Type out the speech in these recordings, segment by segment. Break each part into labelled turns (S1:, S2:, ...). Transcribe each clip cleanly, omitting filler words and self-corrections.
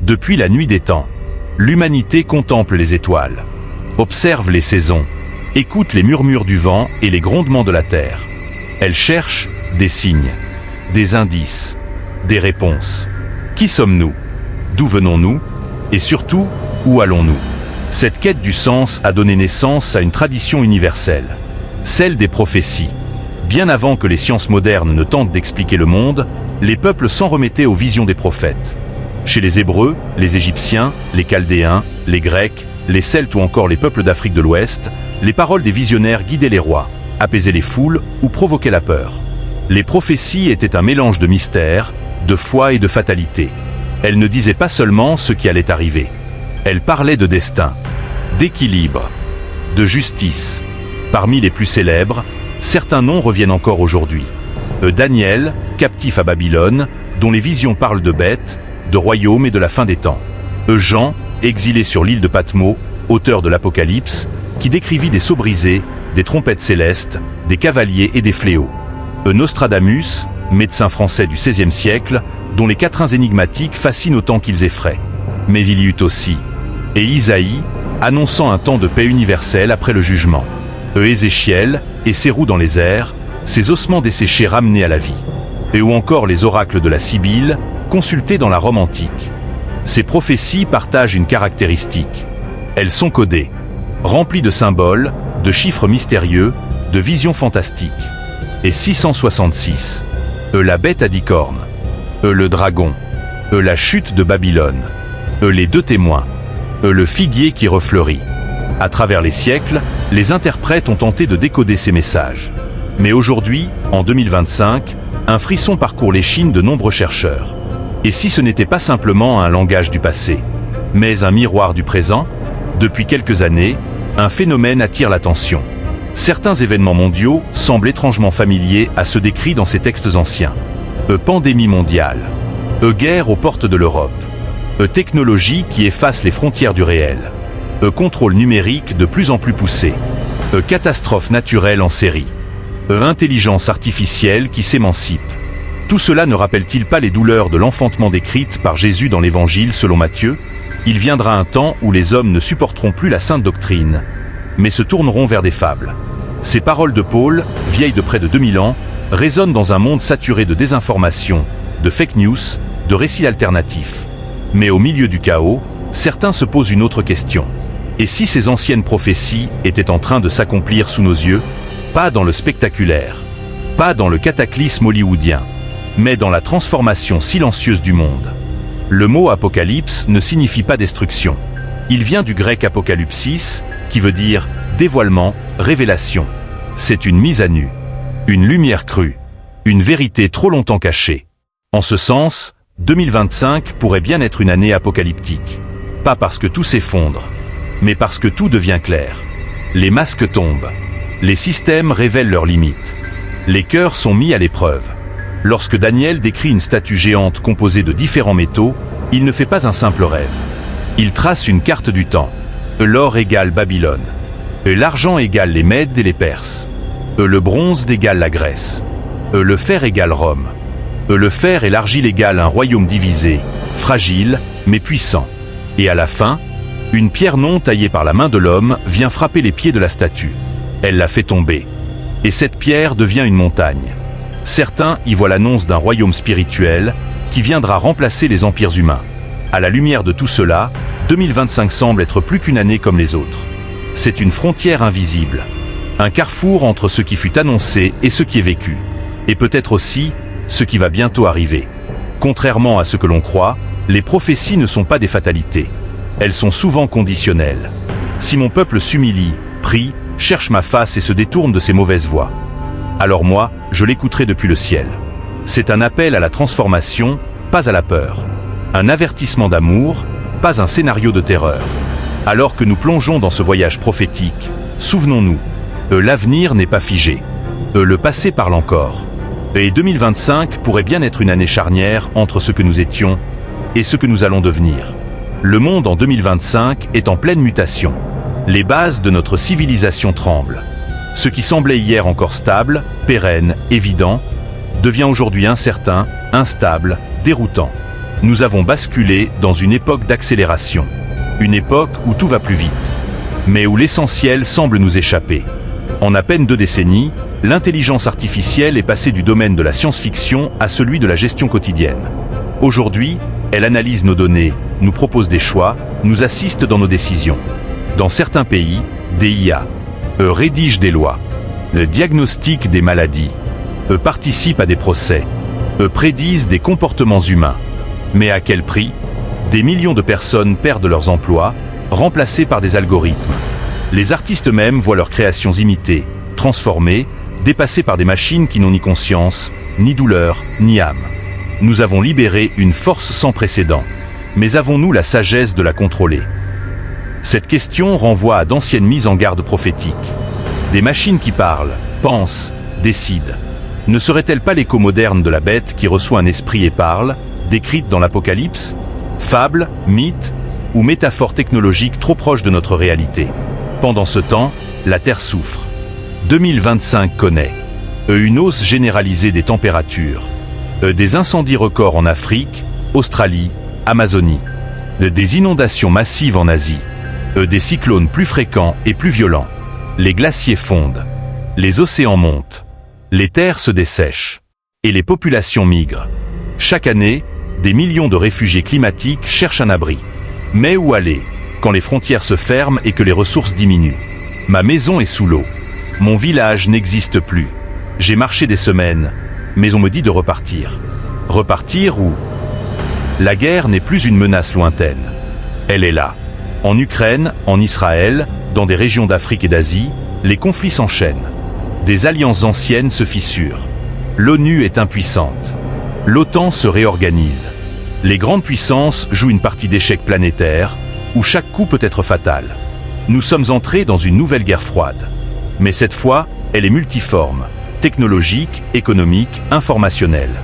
S1: Depuis la nuit des temps, l'humanité contemple les étoiles, observe les saisons, écoute les murmures du vent et les grondements de la terre. Elle cherche des signes, des indices, des réponses. Qui sommes-nous? D'où venons-nous? Et surtout, où allons-nous? Cette quête du sens a donné naissance à une tradition universelle, celle des prophéties. Bien avant que les sciences modernes ne tentent d'expliquer le monde, les peuples s'en remettaient aux visions des prophètes. Chez les Hébreux, les Égyptiens, les Chaldéens, les Grecs, les Celtes ou encore les peuples d'Afrique de l'Ouest, les paroles des visionnaires guidaient les rois, apaisaient les foules ou provoquaient la peur. Les prophéties étaient un mélange de mystère, de foi et de fatalité. Elles ne disaient pas seulement ce qui allait arriver. Elles parlaient de destin, d'équilibre, de justice. Parmi les plus célèbres, certains noms reviennent encore aujourd'hui. Daniel, captif à Babylone, dont les visions parlent de bêtes, de royaumes et de la fin des temps. Jean, exilé sur l'île de Patmos, auteur de l'Apocalypse, qui décrivit des sceaux brisés, des trompettes célestes, des cavaliers et des fléaux. Nostradamus, médecin français du XVIe siècle, dont les quatrains énigmatiques fascinent autant qu'ils effraient. Mais il y eut aussi Isaïe, annonçant un temps de paix universelle après le jugement. Ézéchiel, et ses roues dans les airs, ses ossements desséchés ramenés à la vie. Ou encore les oracles de la Sibylle, consultés dans la Rome antique. Ces prophéties partagent une caractéristique. Elles sont codées, remplies de symboles, de chiffres mystérieux, de visions fantastiques. Et 666. La bête à 10 cornes. Le dragon. La chute de Babylone. Les deux témoins. Le figuier qui refleurit. À travers les siècles, les interprètes ont tenté de décoder ces messages. Mais aujourd'hui, en 2025, un frisson parcourt l'échine de nombreux chercheurs. Et si ce n'était pas simplement un langage du passé, mais un miroir du présent? Depuis quelques années, un phénomène attire l'attention. Certains événements mondiaux semblent étrangement familiers à ceux décrits dans ces textes anciens. Pandémie mondiale. Guerre aux portes de l'Europe. Technologie qui efface les frontières du réel. Contrôle numérique de plus en plus poussé. Catastrophe naturelle en série. Intelligence artificielle qui s'émancipe. Tout cela ne rappelle-t-il pas les douleurs de l'enfantement décrites par Jésus dans l'Évangile selon Matthieu? Il viendra un temps où les hommes ne supporteront plus la sainte doctrine, mais se tourneront vers des fables. Ces paroles de Paul, vieilles de près de 2000 ans, résonnent dans un monde saturé de désinformation, de fake news, de récits alternatifs. Mais au milieu du chaos, certains se posent une autre question. Et si ces anciennes prophéties étaient en train de s'accomplir sous nos yeux, pas dans le spectaculaire, pas dans le cataclysme hollywoodien, mais dans la transformation silencieuse du monde? Le mot apocalypse ne signifie pas destruction. Il vient du grec apocalypsis, qui veut dire dévoilement, révélation. C'est une mise à nu, une lumière crue, une vérité trop longtemps cachée. En ce sens, 2025 pourrait bien être une année apocalyptique. Pas parce que tout s'effondre, mais parce que tout devient clair. Les masques tombent, les systèmes révèlent leurs limites. Les cœurs sont mis à l'épreuve. Lorsque Daniel décrit une statue géante composée de différents métaux, il ne fait pas un simple rêve. Il trace une carte du temps. L'or égale Babylone. L'argent égale les Mèdes et les Perses. Le bronze égale la Grèce. Le fer égale Rome. Le fer et l'argile égale un royaume divisé, fragile, mais puissant. Et à la fin, une pierre non taillée par la main de l'homme vient frapper les pieds de la statue. Elle la fait tomber. Et cette pierre devient une montagne. Certains y voient l'annonce d'un royaume spirituel qui viendra remplacer les empires humains. À la lumière de tout cela, 2025 semble être plus qu'une année comme les autres. C'est une frontière invisible. Un carrefour entre ce qui fut annoncé et ce qui est vécu. Et peut-être aussi ce qui va bientôt arriver. Contrairement à ce que l'on croit, les prophéties ne sont pas des fatalités. Elles sont souvent conditionnelles. Si mon peuple s'humilie, prie, cherche ma face et se détourne de ses mauvaises voies, alors moi, je l'écouterai depuis le ciel. C'est un appel à la transformation, pas à la peur. Un avertissement d'amour, pas un scénario de terreur. Alors que nous plongeons dans ce voyage prophétique, souvenons-nous, l'avenir n'est pas figé. Le passé parle encore. Et 2025 pourrait bien être une année charnière entre ce que nous étions et ce que nous allons devenir. Le monde en 2025 est en pleine mutation. Les bases de notre civilisation tremblent. Ce qui semblait hier encore stable, pérenne, évident, devient aujourd'hui incertain, instable, déroutant. Nous avons basculé dans une époque d'accélération. Une époque où tout va plus vite, mais où l'essentiel semble nous échapper. En à peine 2 décennies, l'intelligence artificielle est passée du domaine de la science-fiction à celui de la gestion quotidienne. Aujourd'hui, elle analyse nos données, nous propose des choix, nous assiste dans nos décisions. Dans certains pays, des IA rédigent des lois, diagnostiquent des maladies, participent à des procès, prédisent des comportements humains. Mais à quel prix? Des millions de personnes perdent leurs emplois, remplacés par des algorithmes. Les artistes eux-mêmes voient leurs créations imitées, transformées, dépassées par des machines qui n'ont ni conscience, ni douleur, ni âme. Nous avons libéré une force sans précédent. Mais avons-nous la sagesse de la contrôler? Cette question renvoie à d'anciennes mises en garde prophétiques. Des machines qui parlent, pensent, décident. Ne serait-elle pas l'écho moderne de la bête qui reçoit un esprit et parle, décrite dans l'Apocalypse? Fable, mythe ou métaphore technologique trop proche de notre réalité? Pendant ce temps, la Terre souffre. 2025 connaît une hausse généralisée des températures, des incendies records en Afrique, Australie, Amazonie, des inondations massives en Asie, des cyclones plus fréquents et plus violents. Les glaciers fondent, les océans montent, les terres se dessèchent et les populations migrent. Chaque année, des millions de réfugiés climatiques cherchent un abri. Mais où aller quand les frontières se ferment et que les ressources diminuent? Ma maison est sous l'eau. Mon village n'existe plus. J'ai marché des semaines, mais on me dit de repartir. Repartir où? La guerre n'est plus une menace lointaine. Elle est là. En Ukraine, en Israël, dans des régions d'Afrique et d'Asie, les conflits s'enchaînent. Des alliances anciennes se fissurent. L'ONU est impuissante. L'OTAN se réorganise. Les grandes puissances jouent une partie d'échecs planétaires, où chaque coup peut être fatal. Nous sommes entrés dans une nouvelle guerre froide. Mais cette fois, elle est multiforme, technologique, économique, informationnelle.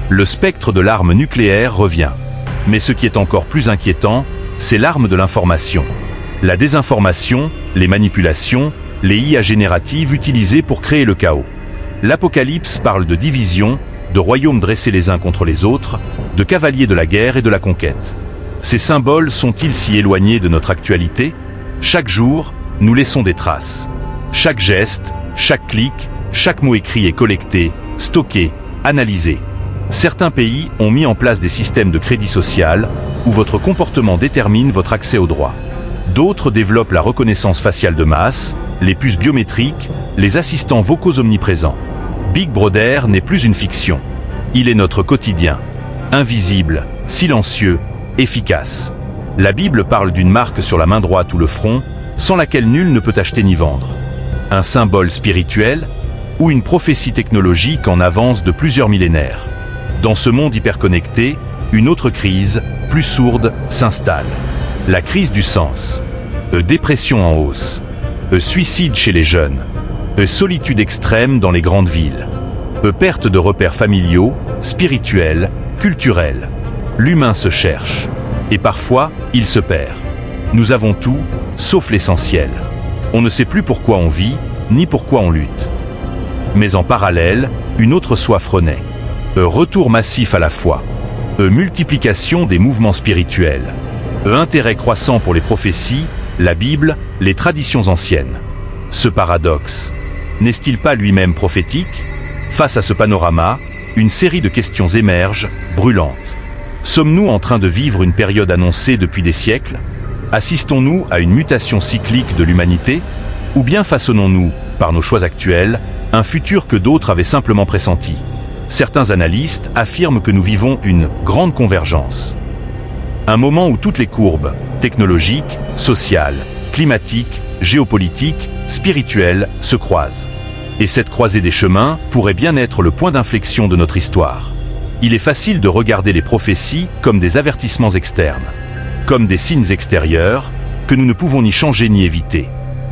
S1: Le spectre de l'arme nucléaire revient. Mais ce qui est encore plus inquiétant, c'est l'arme de l'information. La désinformation, les manipulations, les IA génératives utilisées pour créer le chaos. L'Apocalypse parle de division, de royaumes dressés les uns contre les autres, de cavaliers de la guerre et de la conquête. Ces symboles sont-ils si éloignés de notre actualité? Chaque jour, nous laissons des traces. Chaque geste, chaque clic, chaque mot écrit est collecté, stocké, analysé. Certains pays ont mis en place des systèmes de crédit social où votre comportement détermine votre accès aux droits. D'autres développent la reconnaissance faciale de masse, les puces biométriques, les assistants vocaux omniprésents. Big Brother n'est plus une fiction. Il est notre quotidien. Invisible, silencieux, efficace. La Bible parle d'une marque sur la main droite ou le front, sans laquelle nul ne peut acheter ni vendre. Un symbole spirituel ou une prophétie technologique en avance de plusieurs millénaires. Dans ce monde hyperconnecté, une autre crise, plus sourde, s'installe. La crise du sens. Dépression en hausse. Suicide chez les jeunes. Solitude extrême dans les grandes villes. Perte de repères familiaux, spirituels, culturels. L'humain se cherche. Et parfois, il se perd. Nous avons tout, sauf l'essentiel. On ne sait plus pourquoi on vit, ni pourquoi on lutte. Mais en parallèle, une autre soif renaît. Retour massif à la foi. Multiplication des mouvements spirituels. Intérêt croissant pour les prophéties, la Bible, les traditions anciennes. Ce paradoxe, n'est-il pas lui-même prophétique? Face à ce panorama, une série de questions émergent, brûlantes. Sommes-nous en train de vivre une période annoncée depuis des siècles? Assistons-nous à une mutation cyclique de l'humanité? Ou bien façonnons-nous, par nos choix actuels, un futur que d'autres avaient simplement pressenti? Certains analystes affirment que nous vivons une grande convergence. Un moment où toutes les courbes, technologiques, sociales, climatiques, géopolitiques, spirituelles, se croisent. Et cette croisée des chemins pourrait bien être le point d'inflexion de notre histoire. Il est facile de regarder les prophéties comme des avertissements externes, comme des signes extérieurs, que nous ne pouvons ni changer ni éviter.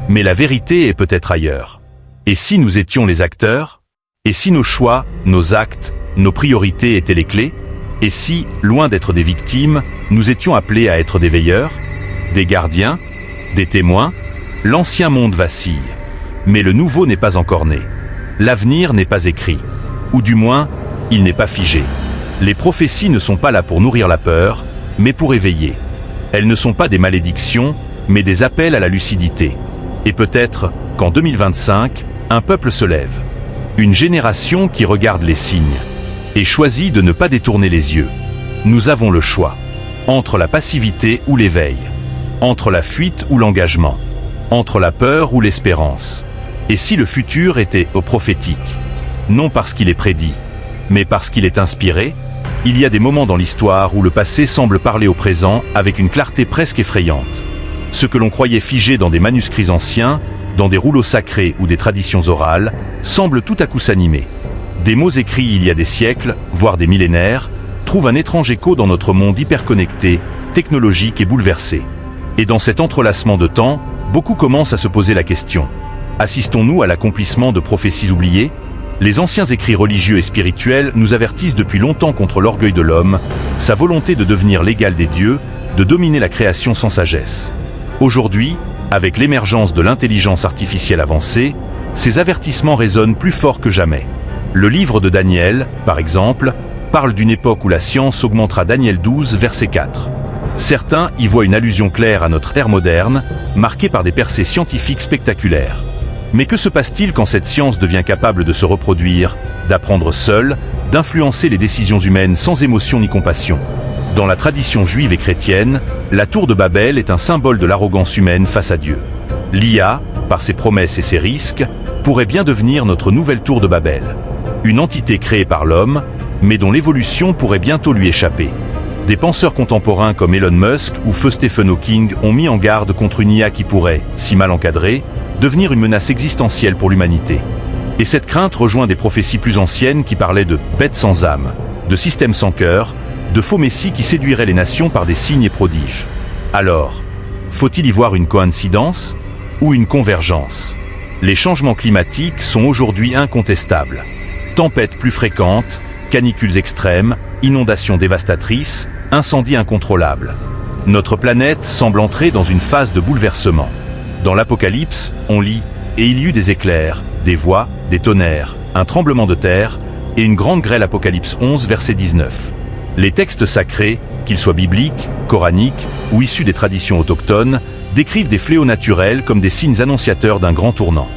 S1: Mais la vérité est peut-être ailleurs. Et si nous étions les acteurs? Et si nos choix, nos actes, nos priorités étaient les clés? Et si, loin d'être des victimes, nous étions appelés à être des veilleurs, des gardiens, des témoins? L'ancien monde vacille. Mais le nouveau n'est pas encore né. L'avenir n'est pas écrit. Ou du moins, il n'est pas figé. Les prophéties ne sont pas là pour nourrir la peur, mais pour éveiller. Elles ne sont pas des malédictions, mais des appels à la lucidité. Et peut-être qu'en 2025, un peuple se lève. Une génération qui regarde les signes et choisit de ne pas détourner les yeux. Nous avons le choix. Entre la passivité ou l'éveil. Entre la fuite ou l'engagement. Entre la peur ou l'espérance. Et si le futur était prophétique? Non parce qu'il est prédit, mais parce qu'il est inspiré. Il y a des moments dans l'histoire où le passé semble parler au présent avec une clarté presque effrayante. Ce que l'on croyait figé dans des manuscrits anciens, dans des rouleaux sacrés ou des traditions orales, semble tout à coup s'animer. Des mots écrits il y a des siècles, voire des millénaires, trouvent un étrange écho dans notre monde hyperconnecté, technologique et bouleversé. Et dans cet entrelacement de temps, beaucoup commencent à se poser la question. Assistons-nous à l'accomplissement de prophéties oubliées? Les anciens écrits religieux et spirituels nous avertissent depuis longtemps contre l'orgueil de l'homme, sa volonté de devenir l'égal des dieux, de dominer la création sans sagesse. Aujourd'hui, avec l'émergence de l'intelligence artificielle avancée, ces avertissements résonnent plus fort que jamais. Le livre de Daniel, par exemple, parle d'une époque où la science augmentera. Daniel 12, verset 4. Certains y voient une allusion claire à notre ère moderne, marquée par des percées scientifiques spectaculaires. Mais que se passe-t-il quand cette science devient capable de se reproduire, d'apprendre seule, d'influencer les décisions humaines sans émotion ni compassion? Dans la tradition juive et chrétienne, la tour de Babel est un symbole de l'arrogance humaine face à Dieu. L'IA, par ses promesses et ses risques, pourrait bien devenir notre nouvelle tour de Babel. Une entité créée par l'homme, mais dont l'évolution pourrait bientôt lui échapper. Des penseurs contemporains comme Elon Musk ou feu Stephen Hawking ont mis en garde contre une IA qui pourrait, si mal encadrée, devenir une menace existentielle pour l'humanité. Et cette crainte rejoint des prophéties plus anciennes qui parlaient de bêtes sans âme, de systèmes sans cœur, de faux messies qui séduiraient les nations par des signes et prodiges. Alors, faut-il y voir une coïncidence ou une convergence? Les changements climatiques sont aujourd'hui incontestables. Tempêtes plus fréquentes, canicules extrêmes, inondations dévastatrices, incendies incontrôlables. Notre planète semble entrer dans une phase de bouleversement. Dans l'Apocalypse, on lit « Et il y eut des éclairs, des voix, des tonnerres, un tremblement de terre et une grande grêle » Apocalypse 11, verset 19. Les textes sacrés, qu'ils soient bibliques, coraniques ou issus des traditions autochtones, décrivent des fléaux naturels comme des signes annonciateurs d'un grand tournant.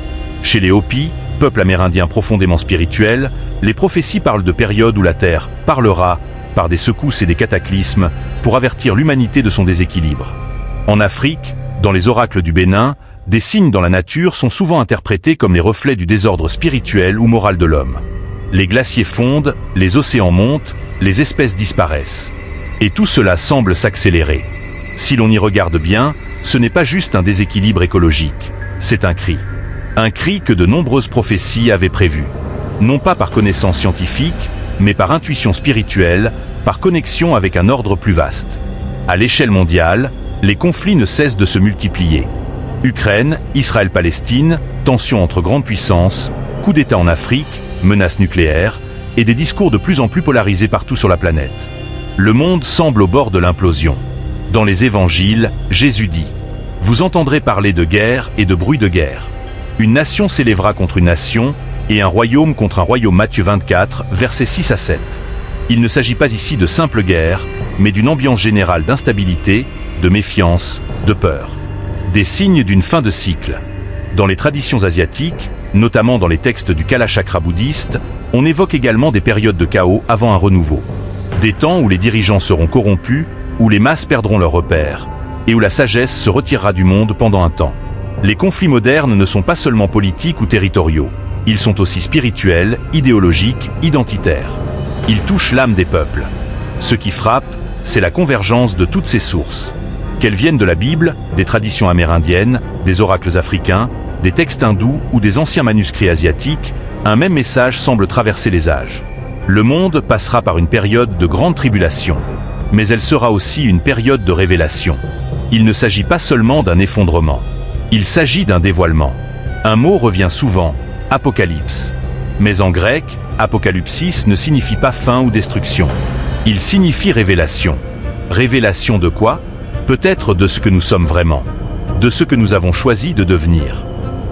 S1: Chez les Hopis, peuple amérindien profondément spirituel, les prophéties parlent de périodes où la Terre parlera, par des secousses et des cataclysmes, pour avertir l'humanité de son déséquilibre. En Afrique, dans les oracles du Bénin, des signes dans la nature sont souvent interprétés comme les reflets du désordre spirituel ou moral de l'homme. Les glaciers fondent, les océans montent, les espèces disparaissent. Et tout cela semble s'accélérer. Si l'on y regarde bien, ce n'est pas juste un déséquilibre écologique, c'est un cri. Un cri que de nombreuses prophéties avaient prévu. Non pas par connaissance scientifique, mais par intuition spirituelle, par connexion avec un ordre plus vaste. À l'échelle mondiale, les conflits ne cessent de se multiplier. Ukraine, Israël-Palestine, tensions entre grandes puissances, coup d'État en Afrique, menaces nucléaires, et des discours de plus en plus polarisés partout sur la planète. Le monde semble au bord de l'implosion. Dans les évangiles, Jésus dit « Vous entendrez parler de guerre et de bruit de guerre. Une nation s'élèvera contre une nation, et un royaume contre un royaume. » Matthieu 24, versets 6 à 7. Il ne s'agit pas ici de simple guerre, mais d'une ambiance générale d'instabilité, de méfiance, de peur. Des signes d'une fin de cycle. Dans les traditions asiatiques, notamment dans les textes du Kalachakra bouddhiste, on évoque également des périodes de chaos avant un renouveau. Des temps où les dirigeants seront corrompus, où les masses perdront leurs repères, et où la sagesse se retirera du monde pendant un temps. Les conflits modernes ne sont pas seulement politiques ou territoriaux, ils sont aussi spirituels, idéologiques, identitaires. Ils touchent l'âme des peuples. Ce qui frappe, c'est la convergence de toutes ces sources. Qu'elles viennent de la Bible, des traditions amérindiennes, des oracles africains, des textes hindous ou des anciens manuscrits asiatiques, un même message semble traverser les âges. Le monde passera par une période de grande tribulation, mais elle sera aussi une période de révélation. Il ne s'agit pas seulement d'un effondrement, il s'agit d'un dévoilement. Un mot revient souvent, apocalypse. Mais en grec, apocalypsis ne signifie pas fin ou destruction. Il signifie révélation. Révélation de quoi? Peut-être de ce que nous sommes vraiment, de ce que nous avons choisi de devenir,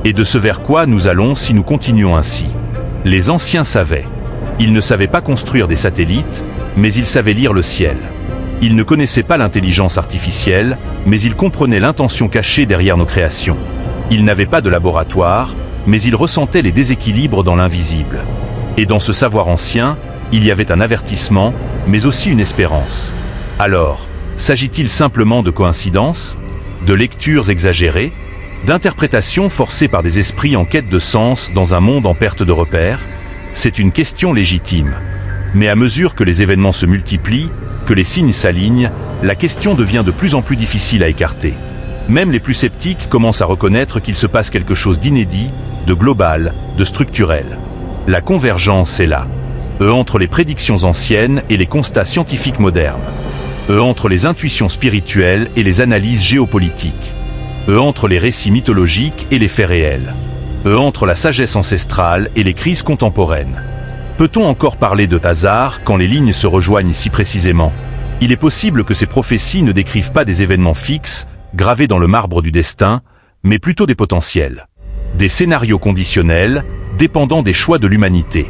S1: et de ce vers quoi nous allons si nous continuons ainsi. Les anciens savaient. Ils ne savaient pas construire des satellites, mais ils savaient lire le ciel. Ils ne connaissaient pas l'intelligence artificielle, mais ils comprenaient l'intention cachée derrière nos créations. Ils n'avaient pas de laboratoire, mais ils ressentaient les déséquilibres dans l'invisible. Et dans ce savoir ancien, il y avait un avertissement, mais aussi une espérance. Alors, s'agit-il simplement de coïncidences, de lectures exagérées, d'interprétations forcées par des esprits en quête de sens dans un monde en perte de repères? C'est une question légitime. Mais à mesure que les événements se multiplient, que les signes s'alignent, la question devient de plus en plus difficile à écarter. Même les plus sceptiques commencent à reconnaître qu'il se passe quelque chose d'inédit, de global, de structurel. La convergence est là. Entre les prédictions anciennes et les constats scientifiques modernes. Entre les intuitions spirituelles et les analyses géopolitiques. Entre les récits mythologiques et les faits réels. Entre la sagesse ancestrale et les crises contemporaines. Peut-on encore parler de hasard quand les lignes se rejoignent si précisément? Il est possible que ces prophéties ne décrivent pas des événements fixes, gravés dans le marbre du destin, mais plutôt des potentiels. Des scénarios conditionnels, dépendant des choix de l'humanité.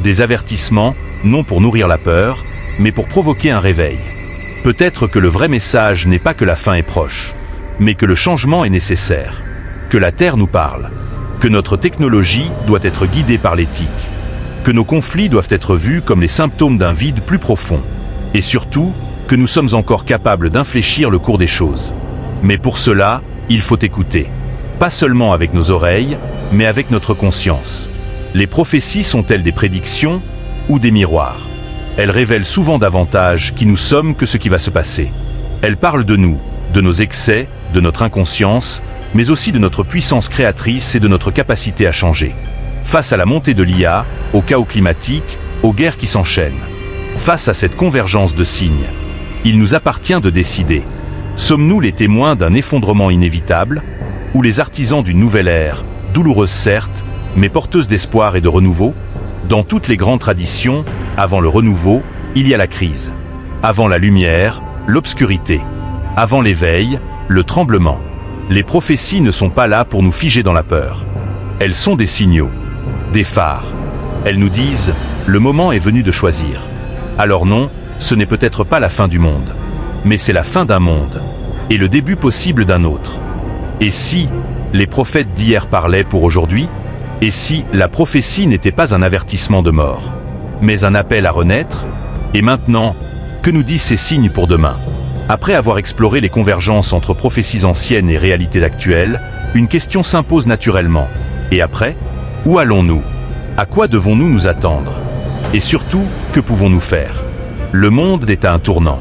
S1: Des avertissements, non pour nourrir la peur, mais pour provoquer un réveil. Peut-être que le vrai message n'est pas que la fin est proche, mais que le changement est nécessaire. Que la Terre nous parle. Que notre technologie doit être guidée par l'éthique. Que nos conflits doivent être vus comme les symptômes d'un vide plus profond. Et surtout, que nous sommes encore capables d'infléchir le cours des choses. Mais pour cela, il faut écouter. Pas seulement avec nos oreilles, mais avec notre conscience. Les prophéties sont-elles des prédictions ou des miroirs? Elles révèlent souvent davantage qui nous sommes que ce qui va se passer. Elles parlent de nous, de nos excès, de notre inconscience, mais aussi de notre puissance créatrice et de notre capacité à changer. Face à la montée de l'IA, au chaos climatique, aux guerres qui s'enchaînent. Face à cette convergence de signes, il nous appartient de décider. Sommes-nous les témoins d'un effondrement inévitable, ou les artisans d'une nouvelle ère, douloureuse certes, mais porteuse d'espoir et de renouveau? Dans toutes les grandes traditions, avant le renouveau, il y a la crise. Avant la lumière, l'obscurité. Avant l'éveil, le tremblement. Les prophéties ne sont pas là pour nous figer dans la peur. Elles sont des signaux, des phares. Elles nous disent « le moment est venu de choisir ». Alors non, ce n'est peut-être pas la fin du monde, mais c'est la fin d'un monde, et le début possible d'un autre. Et si les prophètes d'hier parlaient pour aujourd'hui? Et si la prophétie n'était pas un avertissement de mort, mais un appel à renaître? Et maintenant, que nous disent ces signes pour demain? Après avoir exploré les convergences entre prophéties anciennes et réalités actuelles, une question s'impose naturellement. Et après, où allons-nous? À quoi devons-nous nous attendre? Et surtout, que pouvons-nous faire? Le monde est à un tournant.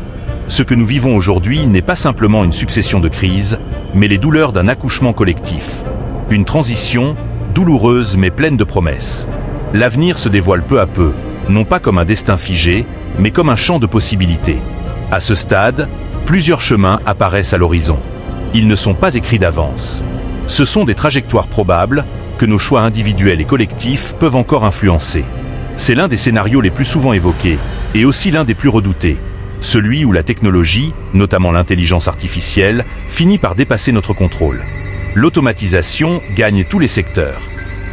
S1: Ce que nous vivons aujourd'hui n'est pas simplement une succession de crises, mais les douleurs d'un accouchement collectif. Une transition, douloureuse mais pleine de promesses. L'avenir se dévoile peu à peu, non pas comme un destin figé, mais comme un champ de possibilités. À ce stade, plusieurs chemins apparaissent à l'horizon. Ils ne sont pas écrits d'avance. Ce sont des trajectoires probables, que nos choix individuels et collectifs peuvent encore influencer. C'est l'un des scénarios les plus souvent évoqués, et aussi l'un des plus redoutés. Celui où la technologie, notamment l'intelligence artificielle, finit par dépasser notre contrôle. L'automatisation gagne tous les secteurs.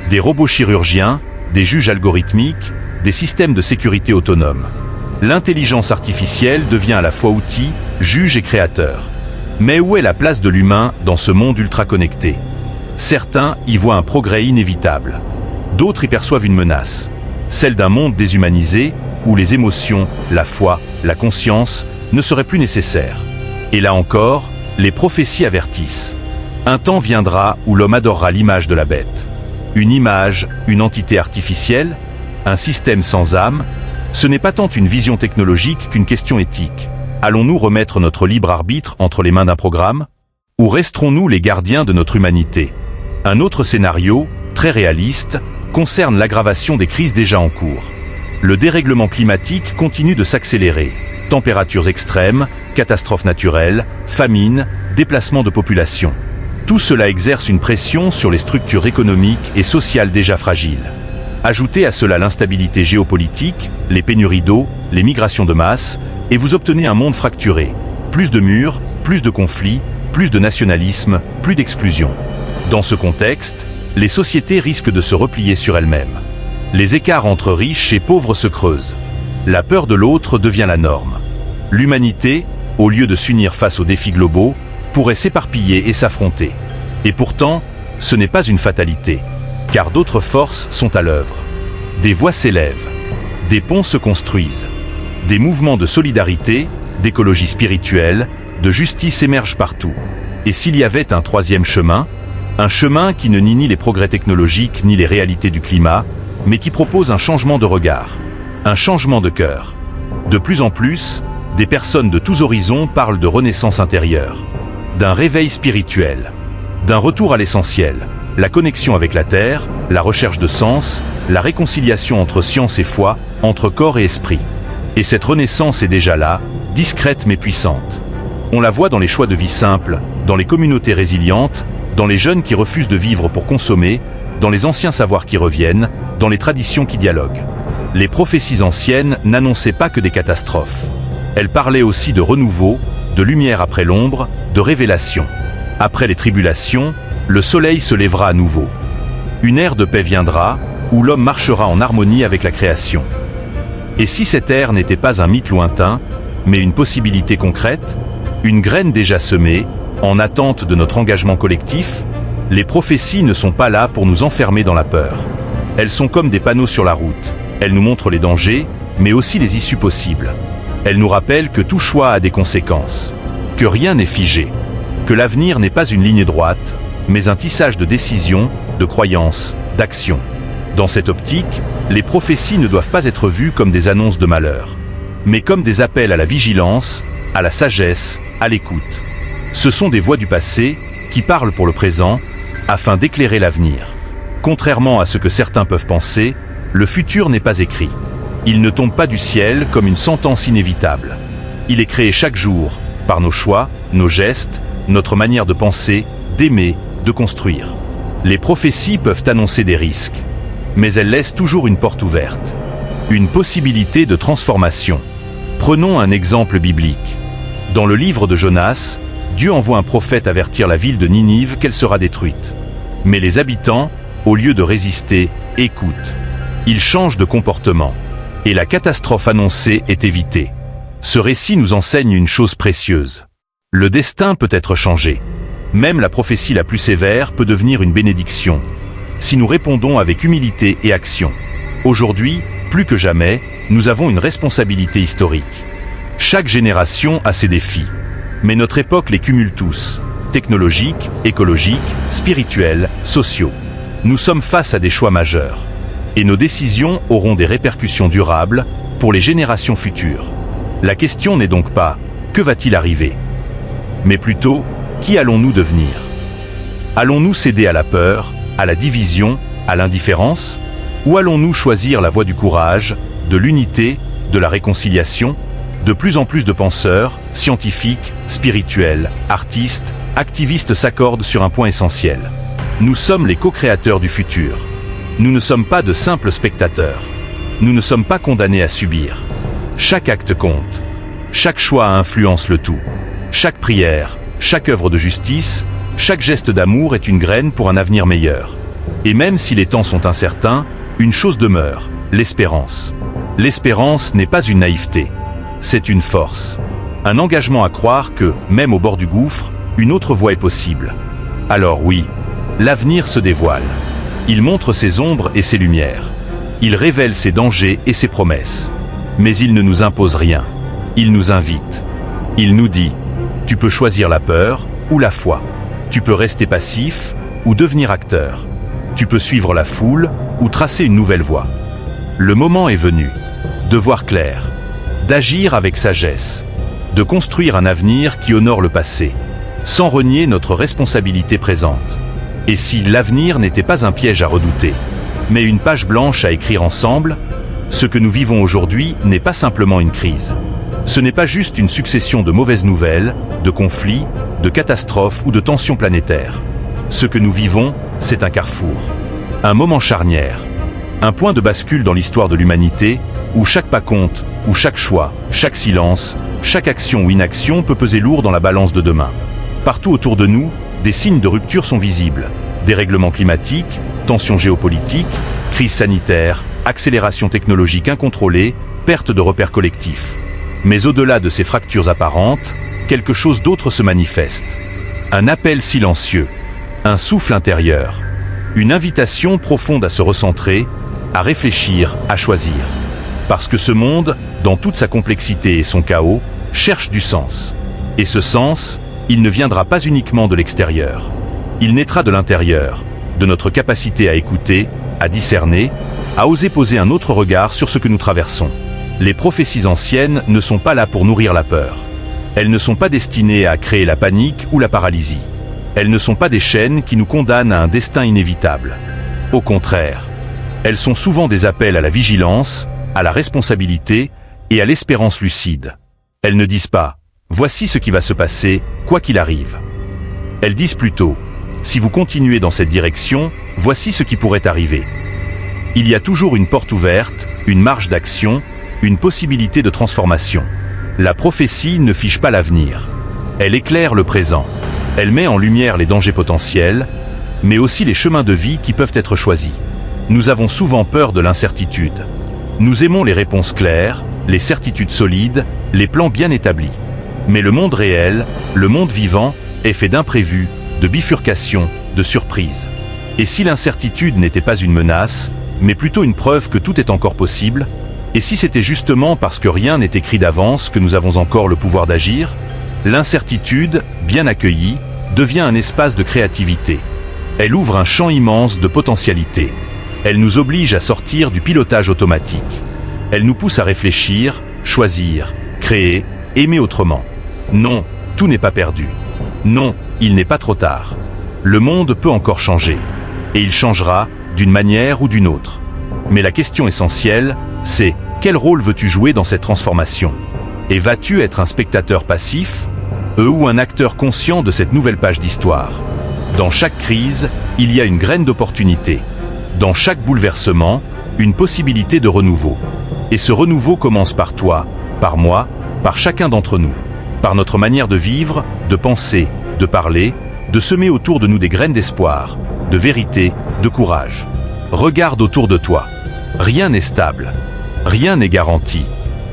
S1: Des robots chirurgiens, des juges algorithmiques, des systèmes de sécurité autonomes. L'intelligence artificielle devient à la fois outil, juge et créateur. Mais où est la place de l'humain dans ce monde ultra connecté? Certains y voient un progrès inévitable. D'autres y perçoivent une menace. Celle d'un monde déshumanisé, où les émotions, la foi, la conscience ne seraient plus nécessaires. Et là encore, les prophéties avertissent. Un temps viendra où l'homme adorera l'image de la bête. Une image, une entité artificielle, un système sans âme, ce n'est pas tant une vision technologique qu'une question éthique. Allons-nous remettre notre libre arbitre entre les mains d'un programme? Ou resterons-nous les gardiens de notre humanité? Un autre scénario, très réaliste, concerne l'aggravation des crises déjà en cours. Le dérèglement climatique continue de s'accélérer. Températures extrêmes, catastrophes naturelles, famines, déplacements de population. Tout cela exerce une pression sur les structures économiques et sociales déjà fragiles. Ajoutez à cela l'instabilité géopolitique, les pénuries d'eau, les migrations de masse, et vous obtenez un monde fracturé. Plus de murs, plus de conflits, plus de nationalisme, plus d'exclusion. Dans ce contexte, les sociétés risquent de se replier sur elles-mêmes. Les écarts entre riches et pauvres se creusent. La peur de l'autre devient la norme. L'humanité, au lieu de s'unir face aux défis globaux, pourrait s'éparpiller et s'affronter. Et pourtant, ce n'est pas une fatalité, car d'autres forces sont à l'œuvre. Des voix s'élèvent, des ponts se construisent, des mouvements de solidarité, d'écologie spirituelle, de justice émergent partout. Et s'il y avait un troisième chemin, un chemin qui ne nie ni les progrès technologiques ni les réalités du climat, mais qui propose un changement de regard, un changement de cœur. De plus en plus, des personnes de tous horizons parlent de renaissance intérieure, d'un réveil spirituel, d'un retour à l'essentiel, la connexion avec la Terre, la recherche de sens, la réconciliation entre science et foi, entre corps et esprit. Et cette renaissance est déjà là, discrète mais puissante. On la voit dans les choix de vie simples, dans les communautés résilientes, dans les jeunes qui refusent de vivre pour consommer, dans les anciens savoirs qui reviennent, dans les traditions qui dialoguent. Les prophéties anciennes n'annonçaient pas que des catastrophes. Elles parlaient aussi de renouveau, de lumière après l'ombre, de révélation. Après les tribulations, le soleil se lèvera à nouveau. Une ère de paix viendra, où l'homme marchera en harmonie avec la création. Et si cette ère n'était pas un mythe lointain, mais une possibilité concrète, une graine déjà semée, en attente de notre engagement collectif, les prophéties ne sont pas là pour nous enfermer dans la peur. Elles sont comme des panneaux sur la route. Elles nous montrent les dangers, mais aussi les issues possibles. Elles nous rappellent que tout choix a des conséquences, que rien n'est figé, que l'avenir n'est pas une ligne droite, mais un tissage de décisions, de croyances, d'actions. Dans cette optique, les prophéties ne doivent pas être vues comme des annonces de malheur, mais comme des appels à la vigilance, à la sagesse, à l'écoute. Ce sont des voix du passé qui parlent pour le présent, afin d'éclairer l'avenir. Contrairement à ce que certains peuvent penser, le futur n'est pas écrit. Il ne tombe pas du ciel comme une sentence inévitable. Il est créé chaque jour, par nos choix, nos gestes, notre manière de penser, d'aimer, de construire. Les prophéties peuvent annoncer des risques, mais elles laissent toujours une porte ouverte. Une possibilité de transformation. Prenons un exemple biblique. Dans le livre de Jonas, Dieu envoie un prophète avertir la ville de Ninive qu'elle sera détruite. Mais les habitants, au lieu de résister, écoutent. Ils changent de comportement. Et la catastrophe annoncée est évitée. Ce récit nous enseigne une chose précieuse. Le destin peut être changé. Même la prophétie la plus sévère peut devenir une bénédiction, si nous répondons avec humilité et action. Aujourd'hui, plus que jamais, nous avons une responsabilité historique. Chaque génération a ses défis, mais notre époque les cumule tous, technologiques, écologiques, spirituels, sociaux. Nous sommes face à des choix majeurs, et nos décisions auront des répercussions durables pour les générations futures. La question n'est donc pas « que va-t-il arriver ?», mais plutôt « qui allons-nous devenir ? Allons-nous céder à la peur, à la division, à l'indifférence ? Ou allons-nous choisir la voie du courage, de l'unité, de la réconciliation ? De plus en plus de penseurs, scientifiques, spirituels, artistes, activistes s'accordent sur un point essentiel. Nous sommes les co-créateurs du futur. Nous ne sommes pas de simples spectateurs. Nous ne sommes pas condamnés à subir. Chaque acte compte. Chaque choix influence le tout. Chaque prière, chaque œuvre de justice, chaque geste d'amour est une graine pour un avenir meilleur. Et même si les temps sont incertains, une chose demeure, l'espérance. L'espérance n'est pas une naïveté. C'est une force. Un engagement à croire que, même au bord du gouffre, une autre voie est possible. Alors oui, l'avenir se dévoile. Il montre ses ombres et ses lumières. Il révèle ses dangers et ses promesses. Mais il ne nous impose rien. Il nous invite. Il nous dit, tu peux choisir la peur ou la foi. Tu peux rester passif ou devenir acteur. Tu peux suivre la foule ou tracer une nouvelle voie. Le moment est venu de voir clair, d'agir avec sagesse, de construire un avenir qui honore le passé, sans renier notre responsabilité présente. Et si l'avenir n'était pas un piège à redouter, mais une page blanche à écrire ensemble, ce que nous vivons aujourd'hui n'est pas simplement une crise. Ce n'est pas juste une succession de mauvaises nouvelles, de conflits, de catastrophes ou de tensions planétaires. Ce que nous vivons, c'est un carrefour, un moment charnière, un point de bascule dans l'histoire de l'humanité, où chaque pas compte, où chaque choix, chaque silence, chaque action ou inaction peut peser lourd dans la balance de demain. Partout autour de nous, des signes de rupture sont visibles. Dérèglements climatiques, tensions géopolitiques, crise sanitaire, accélération technologique incontrôlée, perte de repères collectifs. Mais au-delà de ces fractures apparentes, quelque chose d'autre se manifeste. Un appel silencieux, un souffle intérieur, une invitation profonde à se recentrer, à réfléchir, à choisir. Parce que ce monde, dans toute sa complexité et son chaos, cherche du sens. Et ce sens, il ne viendra pas uniquement de l'extérieur. Il naîtra de l'intérieur, de notre capacité à écouter, à discerner, à oser poser un autre regard sur ce que nous traversons. Les prophéties anciennes ne sont pas là pour nourrir la peur. Elles ne sont pas destinées à créer la panique ou la paralysie. Elles ne sont pas des chaînes qui nous condamnent à un destin inévitable. Au contraire, elles sont souvent des appels à la vigilance, à la responsabilité et à l'espérance lucide. Elles ne disent pas « Voici ce qui va se passer, quoi qu'il arrive ». Elles disent plutôt « Si vous continuez dans cette direction, voici ce qui pourrait arriver ». Il y a toujours une porte ouverte, une marge d'action, une possibilité de transformation. La prophétie ne fiche pas l'avenir. Elle éclaire le présent. Elle met en lumière les dangers potentiels, mais aussi les chemins de vie qui peuvent être choisis. Nous avons souvent peur de l'incertitude. Nous aimons les réponses claires, les certitudes solides, les plans bien établis. Mais le monde réel, le monde vivant, est fait d'imprévus, de bifurcations, de surprises. Et si l'incertitude n'était pas une menace, mais plutôt une preuve que tout est encore possible, et si c'était justement parce que rien n'est écrit d'avance que nous avons encore le pouvoir d'agir, l'incertitude, bien accueillie, devient un espace de créativité. Elle ouvre un champ immense de potentialités. Elle nous oblige à sortir du pilotage automatique. Elle nous pousse à réfléchir, choisir, créer, aimer autrement. Non, tout n'est pas perdu. Non, il n'est pas trop tard. Le monde peut encore changer. Et il changera d'une manière ou d'une autre. Mais la question essentielle, c'est quel rôle veux-tu jouer dans cette transformation? Et vas-tu être un spectateur passif, ou un acteur conscient de cette nouvelle page d'histoire? Dans chaque crise, il y a une graine d'opportunité. Dans chaque bouleversement, une possibilité de renouveau. Et ce renouveau commence par toi, par moi, par chacun d'entre nous. Par notre manière de vivre, de penser, de parler, de semer autour de nous des graines d'espoir, de vérité, de courage. Regarde autour de toi. Rien n'est stable. Rien n'est garanti.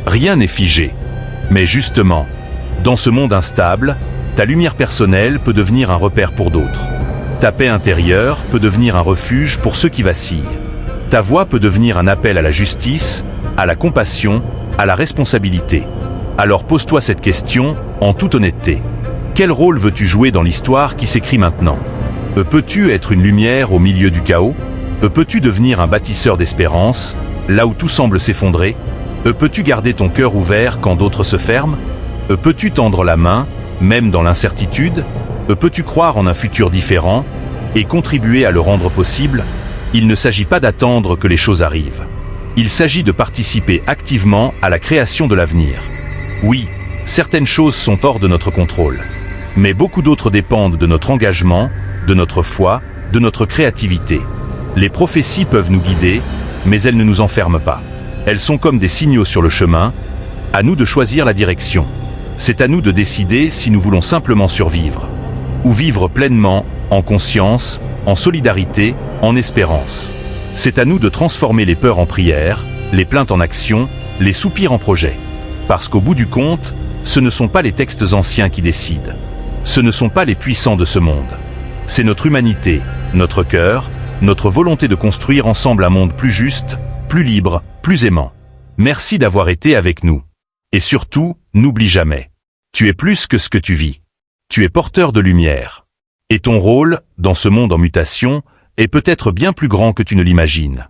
S1: Rien n'est figé. Mais justement, dans ce monde instable, ta lumière personnelle peut devenir un repère pour d'autres. Ta paix intérieure peut devenir un refuge pour ceux qui vacillent. Ta voix peut devenir un appel à la justice, à la compassion, à la responsabilité. Alors pose-toi cette question en toute honnêteté. Quel rôle veux-tu jouer dans l'histoire qui s'écrit maintenant? Peux-tu être une lumière au milieu du chaos? Peux-tu devenir un bâtisseur d'espérance, là où tout semble s'effondrer? Peux-tu garder ton cœur ouvert quand d'autres se ferment? Peux-tu tendre la main, même dans l'incertitude? Peux-tu croire en un futur différent et contribuer à le rendre possible? Il ne s'agit pas d'attendre que les choses arrivent. Il s'agit de participer activement à la création de l'avenir. Oui, certaines choses sont hors de notre contrôle. Mais beaucoup d'autres dépendent de notre engagement, de notre foi, de notre créativité. Les prophéties peuvent nous guider, mais elles ne nous enferment pas. Elles sont comme des signaux sur le chemin, à nous de choisir la direction. C'est à nous de décider si nous voulons simplement survivre, ou vivre pleinement, en conscience, en solidarité, en espérance. C'est à nous de transformer les peurs en prières, les plaintes en actions, les soupirs en projets. Parce qu'au bout du compte, ce ne sont pas les textes anciens qui décident. Ce ne sont pas les puissants de ce monde. C'est notre humanité, notre cœur, notre volonté de construire ensemble un monde plus juste, plus libre, plus aimant. Merci d'avoir été avec nous. Et surtout, n'oublie jamais. Tu es plus que ce que tu vis. Tu es porteur de lumière. Et ton rôle, dans ce monde en mutation, est peut-être bien plus grand que tu ne l'imagines.